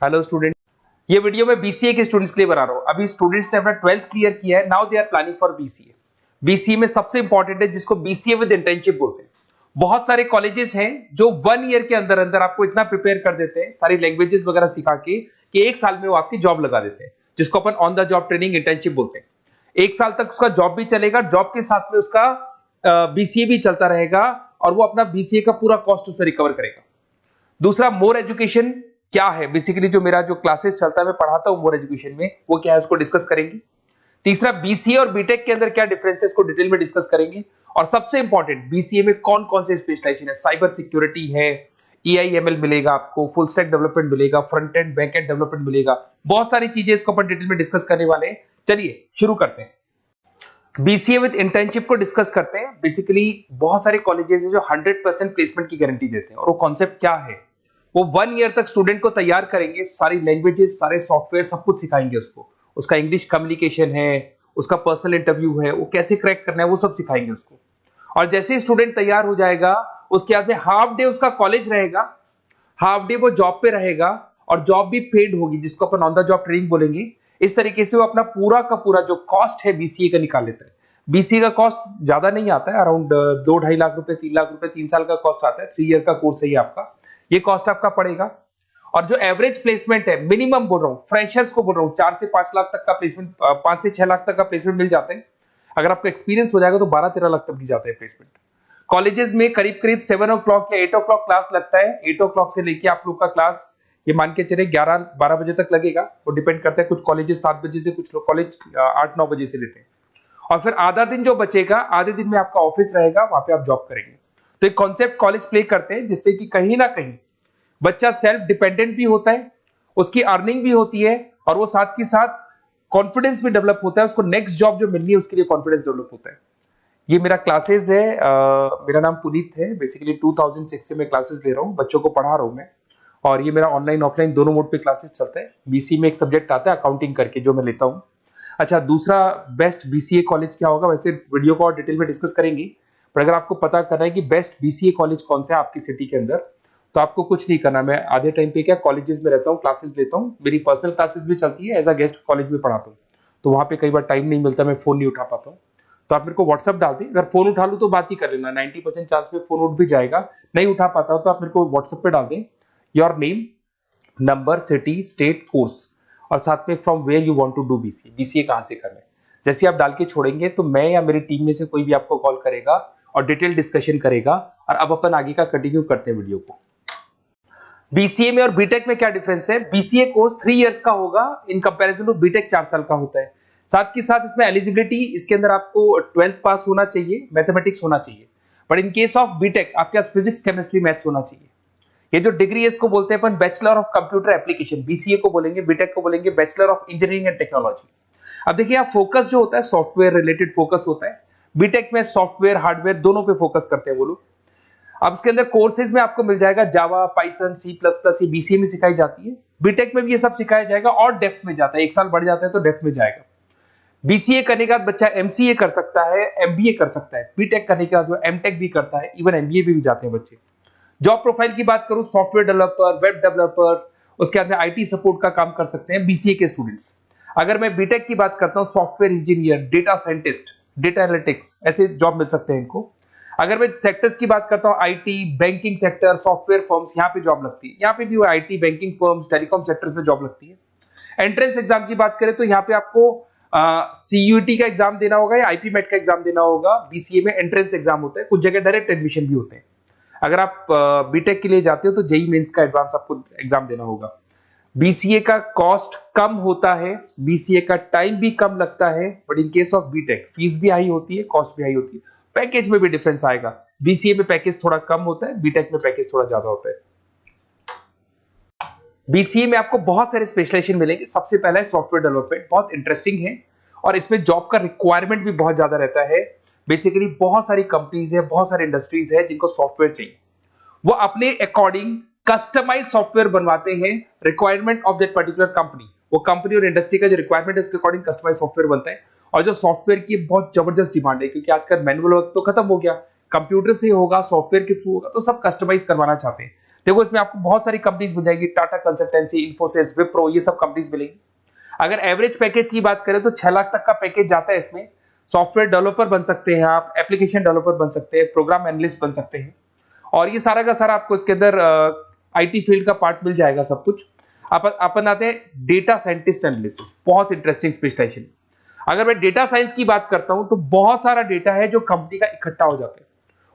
Hello student, ये video मैं BCA के स्टूडेंट्स के लिए बना रहा हूँ। अभी स्टूडेंट्स ने अपना 12th क्लियर किया है, now they are planning for BCA. BCA में सबसे इंपॉर्टेंट है जिसको बीसीए विद इंटर्नशिप बोलते हैं। बहुत सारे कॉलेजेस हैं जो 1 ईयर के अंदर अंदर आपको इतना प्रिपेयर कर देते हैं, सारी लैंग्वेजेस वगैरह सिखा के, कि 1 साल में वो आपकी जॉब लगा देते हैं, जिसको अपन on the job training internship बोलते हैं। 1 साल तक उसका जॉब भी चलेगा, जॉब के साथ में उसका बीसीए भी चलता रहेगा और वो अपना बीसीए का पूरा कॉस्ट उसमें रिकवर करेगा। दूसरा, मोर एजुकेशन क्या है, बेसिकली जो मेरा जो क्लासेस चलता है मैं पढ़ाता हूं मोर एजुकेशन में, वो क्या है उसको डिस्कस करेंगे। तीसरा, बीसीए और बीटेक के अंदर क्या डिफरेंसेस को डिटेल में डिस्कस करेंगे। और सबसे इंपॉर्टेंट, बीसीए में कौन कौन से स्पेशलाइजेशन है, साइबर सिक्योरिटी है, ईआईएमएल मिलेगा आपको, फुल स्टैक डेवलपमेंट मिलेगा, front end back and development मिलेगा, बहुत सारी चीजें इसको अपन डिटेल में डिस्कस करने वाले हैं। चलिए शुरू करते हैं। बीसीए विद इंटर्नशिप को डिस्कस करते हैं। बेसिकली बहुत सारे कॉलेजेस हैं जो 100% प्लेसमेंट की गारंटी देते हैं, और वो कॉन्सेप्ट क्या है, वो 1 ईयर तक स्टूडेंट को तैयार करेंगे, सारी लैंग्वेजेस, सारे सॉफ्टवेयर, सब कुछ सिखाएंगे उसको। उसका इंग्लिश कम्युनिकेशन है, उसका पर्सनल इंटरव्यू है, वो कैसे क्रैक करना है, वो सब सिखाएंगे उसको। और जैसे ही स्टूडेंट तैयार हो जाएगा, उसके बाद में हाफ डे उसका कॉलेज रहेगा, हाफ डे वो जॉब पे रहेगा, और जॉब भी पेड होगी, जिसको अपन ऑन द जॉब ट्रेनिंग बोलेंगे। इस तरीके से वो अपना पूरा का पूरा जो कॉस्ट है बीसीए का निकाल लेता है। बीसीए का कॉस्ट ज्यादा नहीं आता है, अराउंड 2-2.5 लाख रुपए, 3 लाख रुपए 3 साल का कॉस्ट आता है। 3 ईयर का कोर्स है ये आपका, ये कॉस्ट आपका पड़ेगा। और जो एवरेज प्लेसमेंट है, मिनिमम बोल रहा हूं, फ्रेशर्स को बोल रहा हूं, 4 से 5 लाख तक का प्लेसमेंट, 5 से 6 लाख तक का प्लेसमेंट मिल जाता है। अगर आपका एक्सपीरियंस हो जाएगा तो 12-13 लाख तक भी जाता है प्लेसमेंट। कॉलेजेस में करीब करीब 7 o'clock या 8 o'clock क्लास लगता है। 8 o'clock से लेके आप लोग का क्लास, ये मान के चले 11-12 बजे तक लगेगा। वो डिपेंड करता है, कुछ कॉलेजेस 7 बजे से, कुछ कॉलेज 8-9 बजे से लेते हैं। और फिर आधा दिन जो बचेगा, आधे दिन में आपका ऑफिस रहेगा, वहां पे आप जॉब करेंगे। तो एक कॉन्सेप्ट कॉलेज प्ले करते हैं, जिससे कि कहीं ना कहीं बच्चा सेल्फ डिपेंडेंट भी होता है, उसकी अर्निंग भी होती है, और वो साथ के साथ कॉन्फिडेंस भी डेवलप होता है। उसको नेक्स्ट जॉब जो मिलनी है उसके लिए कॉन्फिडेंस डेवलप होता है। ये मेरा क्लासेस है, मेरा नाम पुनीत है। बेसिकली 2006 से मैं क्लासेस ले रहा हूँ, बच्चों को पढ़ा रहा हूँ मैं। और ये मेरा ऑनलाइन ऑफलाइन दोनों मोड पे क्लासेस चलता है। बीसी में एक सब्जेक्ट आता है अकाउंटिंग करके, जो मैं लेता हूँ। अच्छा, दूसरा, बेस्ट बीसीए कॉलेज क्या होगा, वैसे वीडियो को और डिटेल में डिस्कस करेंगे, पर अगर आपको पता करना है कि बेस्ट बीसीए कॉलेज कौन सा है आपकी सिटी के अंदर, तो आपको कुछ नहीं करना। मैं आधे टाइम पे क्या कॉलेजेस में रहता हूँ, क्लासेस लेता हूँ, मेरी पर्सनल क्लासेस भी चलती है, एज अ गेस्ट कॉलेज में पढ़ाता हूँ। तो वहां पे कई बार टाइम नहीं मिलता, मैं फोन नहीं उठा पाता हूँ। तो आप मेरे को व्हाट्सअप डाल दें, अगर फोन उठा लूँ तो बात ही कर लेना, 90% चांस में फोन उठ भी जाएगा। नहीं उठा पाता हूँ तो आप मेरे को व्हाट्सएप पे डाल दें, your name, number, city, state, course, और साथ में from where you want to do BCA, BCA कहां से करना है। जैसे आप डाल के छोड़ेंगे तो मैं या मेरी टीम में से कोई भी आपको कॉल करेगा और डिटेल डिस्कशन करेगा। और अब अपन आगे का कंटिन्यू करते हैं वीडियो को। बीसीए में और बीटेक में क्या डिफरेंस है। बीसीए कोर्स 3 इयर्स का होगा, इन कंपैरिजन टू बीटेक 4 साल का होता है। साथ के साथ इसमें एलिजिबिलिटी, इसके अंदर आपको 12th पास होना चाहिए, मैथमेटिक्स होना चाहिए। But in case of BTech आपके पास फिजिक्स, केमिस्ट्री, मैथ्स होना चाहिए। ये जो डिग्री है इसको बोलते हैं अपन bachelor of computer application. BCA को बोलेंगे, बीटेक को बोलेंगे bachelor of engineering and technology. अब देखिए, आप फोकस जो होता है सॉफ्टवेयर रिलेटेड फोकस होता है। बीटेक में सॉफ्टवेयर, हार्डवेयर दोनों पे फोकस करते हैं वो लोग। अब इसके अंदर कोर्सेज में आपको मिल जाएगा जावा, पाइथन, सी प्लस प्लस, ये बीसीए में सिखाई जाती है। बीटेक में भी ये सब सिखाया जाएगा, और डेप्थ में जाता है, 1 साल बढ़ जाता है तो डेप्थ में जाएगा। बीसीए करने के बाद बच्चा एमसीए कर सकता है, एमबीए कर सकता है। बीटेक करने के बाद वो एमटेक भी करता है, इवन एमबीए भी जाते हैं बच्चे। जॉब प्रोफाइल की बात करूं, सॉफ्टवेयर डेवलपर, वेब डेवलपर, उसके बाद में आईटी सपोर्ट का काम कर सकते हैं बीसीए के स्टूडेंट्स। अगर मैं बीटेक की बात करता हूं, software engineer, data scientist, data analytics, ऐसे जॉब मिल सकते हैं इनको। अगर मैं सेक्टर्स की बात करता हूं, IT, banking sector, software firms, यहाँ पे जॉब लगती है। यहाँ पे भी वो IT, banking firms, telecom sectors में जॉब लगती है। एंट्रेंस एग्जाम की बात करें तो यहाँ पे आपको सीयूटी का एग्जाम देना होगा या आईपी मेट का एग्जाम देना होगा। बीसीए में एंट्रेंस एग्जाम होता है, कुछ जगह डायरेक्ट एडमिशन भी होते हैं। अगर आप बीटेक के लिए जाते हो तो जेई मेंस का एडवांस आपको एग्जाम देना होगा। बीसीए का कॉस्ट कम होता है, बीसीए का टाइम भी कम लगता है, but in case of BTech fees भी हाई होती है, कॉस्ट भी हाई होती है, पैकेज में भी डिफरेंस आएगा। बीसीए में पैकेज थोड़ा कम होता है, बीटेक में पैकेज थोड़ा ज्यादा होता है। बीसीए में आपको बहुत सारे स्पेशलाइजेशन मिलेंगे। सबसे पहला है सॉफ्टवेयर डेवलपमेंट, बहुत इंटरेस्टिंग है, और इसमें जॉब का रिक्वायरमेंट भी बहुत ज्यादा रहता है। बेसिकली बहुत सारी कंपनीज है, बहुत सारी इंडस्ट्रीज है जिनको सॉफ्टवेयर चाहिए, वो अपने अकॉर्डिंग कस्टमाइज सॉफ्टवेयर बनवाते हैं, requirement of that particular company. वो कंपनी और इंडस्ट्री का जो रिक्वायरमेंट है उसके अकॉर्डिंग कस्टमाइज सॉफ्टवेयर बनता है। और जो सॉफ्टवेयर की बहुत जबरदस्त डिमांड है, क्योंकि आजकल मैनुअल वर्क तो खत्म हो गया, कंप्यूटर से होगा, सॉफ्टवेयर के थ्रू होगा, तो सब कस्टमाइज करवाना चाहते हैं। देखो इसमें आपको बहुत सारी कंपनीज मिल जाएगी, टाटा कंसल्टेंसी, इन्फोसिस, विप्रो, ये सब कंपनीज मिलेंगी। अगर एवरेज पैकेज की बात करें तो 6 लाख तक का पैकेज जाता है इसमें। सॉफ्टवेयर डेवलपर बन सकते हैं आप, एप्लीकेशन डेवलपर बन सकते हैं, प्रोग्राम एनालिस्ट बन सकते हैं, और ये सारा का सारा आपको इसके अंदर आईटी फील्ड का पार्ट मिल जाएगा सब कुछ। अपन आते हैं डेटा साइंटिस्ट एनालिसिस, बहुत इंटरेस्टिंग स्पेशलाइजेशन। अगर मैं डेटा साइंस की बात करता हूं तो बहुत सारा डेटा है जो कंपनी का इकट्ठा हो जाता है,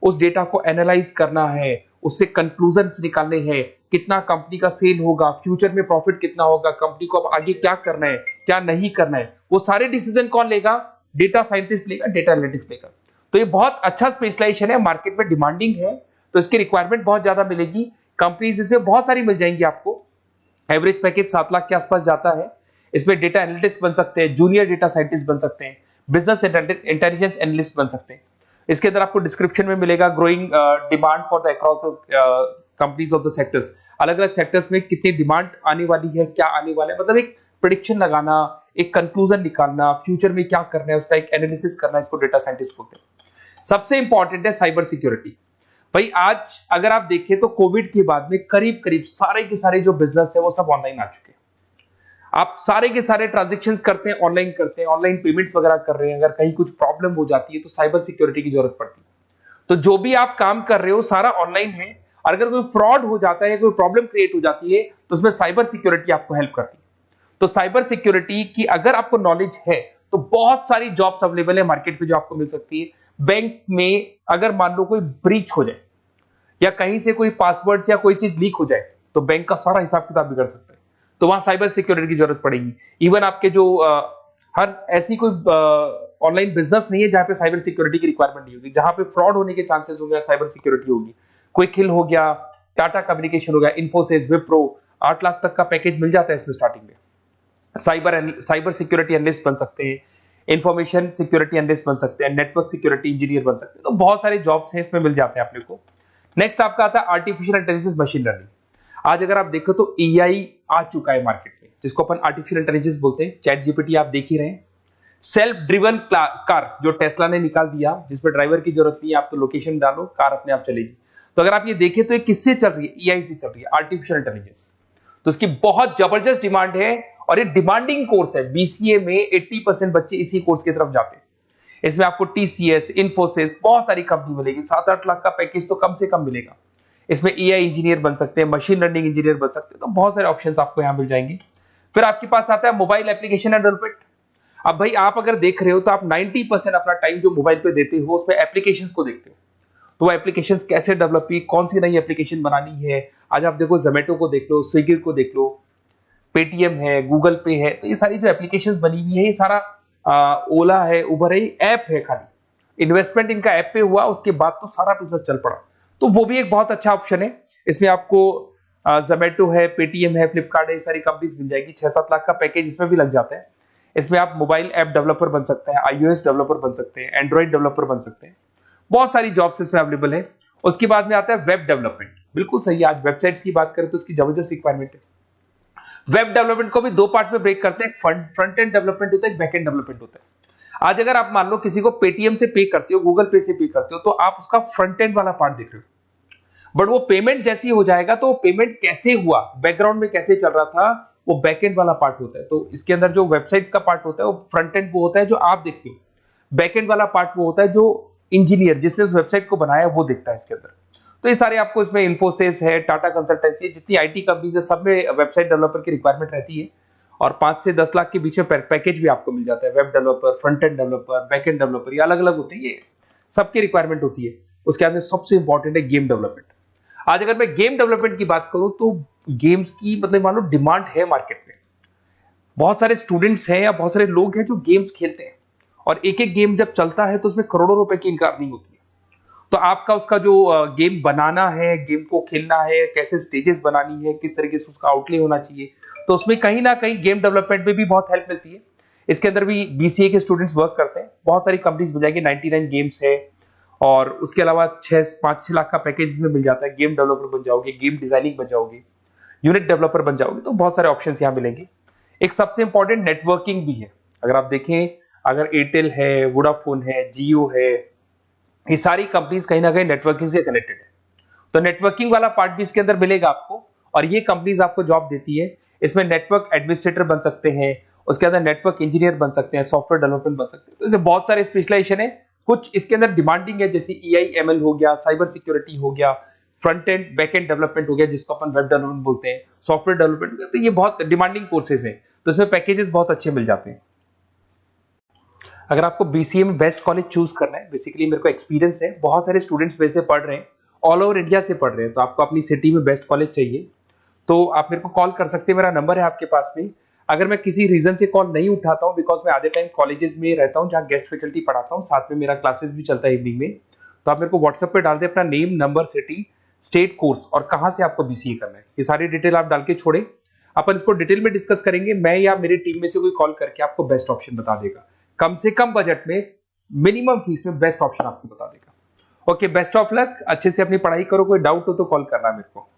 उस डेटा को एनालाइज करना है, उससे कंक्लूजन्स निकालने हैं, कितना कंपनी का सेल होगा, फ्यूचर में प्रॉफिट कितना होगा, कंपनी को अब आगे क्या करना है, क्या नहीं करना है, वो सारे डिसीजन कौन लेगा? डेटा साइंटिस्ट लेगा, डेटा एनालिटिक्स लेगा। तो ये बहुत अच्छा स्पेशलाइजेशन है, मार्केट में डिमांडिंग है, तो इसकी रिक्वायरमेंट बहुत ज्यादा मिलेगी। कंपनीज इसमें बहुत सारी मिल जाएंगी आपको। एवरेज पैकेज 7 लाख के आसपास जाता है। इसमें डेटा एनालिटिक्स बन सकते हैं, जूनियर डेटा साइंटिस्ट बन सकते हैं, बिजनेस इंटेलिजेंस एनालिस्ट बन सकते हैं। इसके अंदर आपको डिस्क्रिप्शन में मिलेगा growing demand for the across the companies of the sectors. अलग अलग सेक्टर्स में कितनी डिमांड आने वाली है, क्या आने वाला है, मतलब एक प्रेडिक्शन लगाना, एक कंक्लूजन निकालना, फ्यूचर में क्या करना है उसका एक एनालिसिस करना, इसको डेटा साइंटिस्ट बोलते हैं। सबसे इंपॉर्टेंट है साइबर सिक्योरिटी। भाई आज अगर आप देखें तो कोविड के बाद में करीब करीब सारे के सारे जो बिजनेस है वो सब ऑनलाइन आ चुके हैं। आप सारे के सारे ट्रांजैक्शंस करते हैं, ऑनलाइन करते हैं, ऑनलाइन पेमेंट्स वगैरह कर रहे हैं। अगर कहीं कुछ प्रॉब्लम हो जाती है तो साइबर सिक्योरिटी की जरूरत पड़ती है। तो जो भी आप काम कर रहे हो सारा ऑनलाइन है, और अगर कोई फ्रॉड हो जाता है, कोई प्रॉब्लम क्रिएट हो जाती है तो उसमें साइबर सिक्योरिटी आपको हेल्प करती है। तो साइबर सिक्योरिटी की अगर आपको नॉलेज है तो बहुत सारी जॉब्स अवेलेबल है मार्केट में जो आपको मिल सकती है। बैंक में अगर मान लो कोई ब्रीच हो जाए या कहीं से कोई पासवर्ड या कोई चीज लीक हो जाए तो बैंक का सारा हिसाब किताब बिगड़ सकता है, तो वहां साइबर सिक्योरिटी की जरूरत पड़ेगी। इवन आपके जो हर ऐसी कोई ऑनलाइन बिजनेस नहीं है जहां पे साइबर सिक्योरिटी की रिक्वायरमेंट नहीं होगी, जहां पे फ्रॉड होने के चांसेस होंगे, साइबर सिक्योरिटी होगी। क्विक हिल हो गया, टाटा कम्युनिकेशन हो गया, इन्फोसिस, विप्रो, 8 लाख तक का पैकेज मिल जाता है इसमें स्टार्टिंग में। साइबर सिक्योरिटी एनालिस्ट बन सकते हैं, इंफॉर्मेशन सिक्योरिटी एनालिस्ट बन सकते हैं, नेटवर्क सिक्योरिटी इंजीनियर बन सकते हैं। तो बहुत सारे जॉब्स हैं इसमें मिल जाते हैं अपने को। नेक्स्ट आपका आता है आर्टिफिशियल इंटेलिजेंस, मशीन लर्निंग। आज अगर आप देखो तो एआई आ चुका है मार्केट में, जिसको अपन आर्टिफिशियल इंटेलिजेंस बोलते हैं। चैट जीपीटी आप देख ही रहे हैं। सेल्फ ड्रिवन कार जो टेस्ला ने निकाल दिया, जिसमें ड्राइवर की जरूरत नहीं है, आप तो लोकेशन डालो, कार अपने आप चलेगी। तो अगर आप ये देखें तो ये किससे चल रही है? एआई से चल रही है, आर्टिफिशियल इंटेलिजेंस। तो इसकी बहुत जबरदस्त डिमांड है और ये डिमांडिंग कोर्स है। बीसीए में 80% बच्चे इसी कोर्स की तरफ जाते हैं। इसमें आपको टीसीएस, इन्फोसिस, बहुत सारी कंपनी मिलेगी। 7-8 लाख का पैकेज तो कम से कम मिलेगा। इसमें एआई इंजीनियर बन सकते हैं, मशीन लर्निंग इंजीनियर बन सकते हैं। तो बहुत सारे ऑप्शंस आपको यहां मिल जाएंगे। फिर आपके पास आता है मोबाइल एप्लीकेशन डेवलपमेंट। अब भाई आप अगर देख रहे हो तो आप 90% अपना टाइम जो मोबाइल पे देते हो उसमें एप्लीकेशंस को देखते हो। तो वो एप्लीकेशंस कैसे डेवलप की, कौन सी नई एप्लीकेशन बनानी है। आज आप देखो जोमेटो को देख लो, स्विगी को देख लो, पेटीएम है, गूगल पे है। तो ये सारी जो एप्लीकेशंस बनी हुई है, ये सारा ओला है, उबर है, ऐप है। खाली इन्वेस्टमेंट इनका ऐप पे हुआ, उसके बाद तो सारा बिजनेस चल पड़ा। तो वो भी एक बहुत अच्छा ऑप्शन है। इसमें आपको जोमेटो है, पेटीएम है, फ्लिपकार्ट है, ये सारी कंपनीज मिल जाएगी। 6-7 लाख का पैकेज इसमें भी लग जाता है। इसमें आप मोबाइल ऐप डेवलपर बन सकते हैं, आईओएस डेवलपर बन सकते हैं, एंड्रॉइड डेवलपर बन सकते हैं। बहुत सारी जॉब्स इसमें अवेलेबल है। उसके बाद में आता है वेब डेवलपमेंट। बिल्कुल सही है, आज वेबसाइट्स की बात करें तो उसकी जबरदस्त रिक्वायरमेंट है। वेब डेवलपमेंट को भी दो पार्ट में ब्रेक करते हैं। फ्रंट एंड डेवलपमेंट होता है, बैक एंड डेवलपमेंट होता है। आज अगर आप मान लो किसी को पेटीएम से पे करते हो, गूगल पे से पे करते हो, तो आप उसका फ्रंट एंड वाला पार्ट देख रहे हो। बट वो पेमेंट जैसी हो जाएगा तो पेमेंट कैसे हुआ, बैकग्राउंड में कैसे चल रहा था, वो बैकएंड वाला पार्ट होता है। तो इसके अंदर जो वेबसाइट्स का पार्ट होता है वो फ्रंट एंड वो होता है जो आप देखते हो, बैकएंड वाला पार्ट वो होता है जो इंजीनियर जिसने उस वेबसाइट को बनाया वो देखता है इसके अंदर। तो ये सारे आपको इसमें इन्फोसिस है, टाटा कंसल्टेंसी, जितनी आईटी कंपनीज है सब में वेबसाइट डेवलपर की रिक्वायरमेंट रहती है। और 5 से 10 लाख के बीच में पैकेज भी आपको मिल जाता है। Web developer, front end developer, back end developer, ये अलग अलग होते हैं, ये सबकी रिक्वायरमेंट होती है। उसके बाद में सबसे इंपॉर्टेंट है गेम डेवलपमेंट। आज अगर मैं गेम डेवलपमेंट की बात करूं तो गेम्स की मतलब मान लो डिमांड है मार्केट में। बहुत सारे स्टूडेंट्स हैं या बहुत सारे लोग हैं जो गेम्स खेलते हैं, और एक एक गेम जब चलता है तो उसमें करोड़ों रुपए की इनकम अर्निंग होती है। तो आपका उसका जो गेम बनाना है, गेम को खेलना है, कैसे स्टेजेस बनानी है, किस तरीके से उसका आउटले होना चाहिए, तो उसमें कहीं ना कहीं गेम डेवलपमेंट में भी बहुत हेल्प मिलती है। इसके अंदर भी बीसीए के स्टूडेंट्स वर्क करते हैं। बहुत सारी कंपनीज मिल जाएगी, 99 गेम्स है, और उसके अलावा 5-6 लाख का पैकेज में मिल जाता है। गेम डेवलपर बन जाओगे, गेम डिजाइनिंग बन जाओगे, यूनिट डेवलपर बन जाओगे, तो बहुत सारे ऑप्शंस यहाँ मिलेंगे। एक सबसे इंपॉर्टेंट नेटवर्किंग भी है। अगर आप देखें, अगर एयरटेल है, वोडाफोन है, जियो है, ये सारी कंपनीज कहीं ना कहीं नेटवर्किंग से कनेक्टेड है। तो नेटवर्किंग वाला पार्ट भी इसके अंदर मिलेगा आपको, और ये कंपनीज आपको जॉब देती है। इसमें नेटवर्क एडमिनिस्ट्रेटर बन सकते हैं, उसके अंदर नेटवर्क इंजीनियर बन सकते हैं, सॉफ्टवेयर डेवलपमेंट बन सकते हैं। तो इसे बहुत सारे स्पेशलाइजेशन है। कुछ इसके अंदर डिमांडिंग है, जैसे EI/ML हो गया, साइबर सिक्योरिटी हो गया, front end back and development हो गया जिसको अपन वेब डेवलपमेंट बोलते हैं, सॉफ्टवेयर डेवलपमेंट। तो ये बहुत डिमांडिंग कोर्सेज हैं, तो इसमें पैकेजेस बहुत अच्छे मिल जाते हैं। अगर आपको BCA में बेस्ट कॉलेज चूज करना है, बेसिकली मेरे को एक्सपीरियंस है, बहुत सारे स्टूडेंट्स वैसे पढ़ रहे हैं, ऑल ओवर इंडिया से पढ़ रहे हैं, तो आपको अपनी सिटी में बेस्ट कॉलेज चाहिए तो आप मेरे को कॉल कर सकते हैं। मेरा नंबर है आपके पास में। अगर मैं किसी रीजन से कॉल नहीं उठाता हूं, बिकॉज मैं आधे टाइम कॉलेजेस में रहता हूं जहां गेस्ट फैकल्टी पढ़ाता हूं, साथ में मेरा क्लासेस भी चलता है इवनिंग में, तो आप मेरे को व्हाट्सएप पे डाल दें अपना name, number, city, state, course और कहां से आपको BCA करना है, ये सारी डिटेल आप डाल के छोड़े। अपन इसको डिटेल में डिस्कस करेंगे, मैं या मेरी टीम में से कोई कॉल करके आपको बेस्ट ऑप्शन बता देगा, कम से कम बजट में, मिनिमम फीस में बेस्ट ऑप्शन आपको बता देगा। ओके, बेस्ट ऑफ लक, अच्छे से अपनी पढ़ाई करो, कोई डाउट हो तो कॉल करना मेरे को।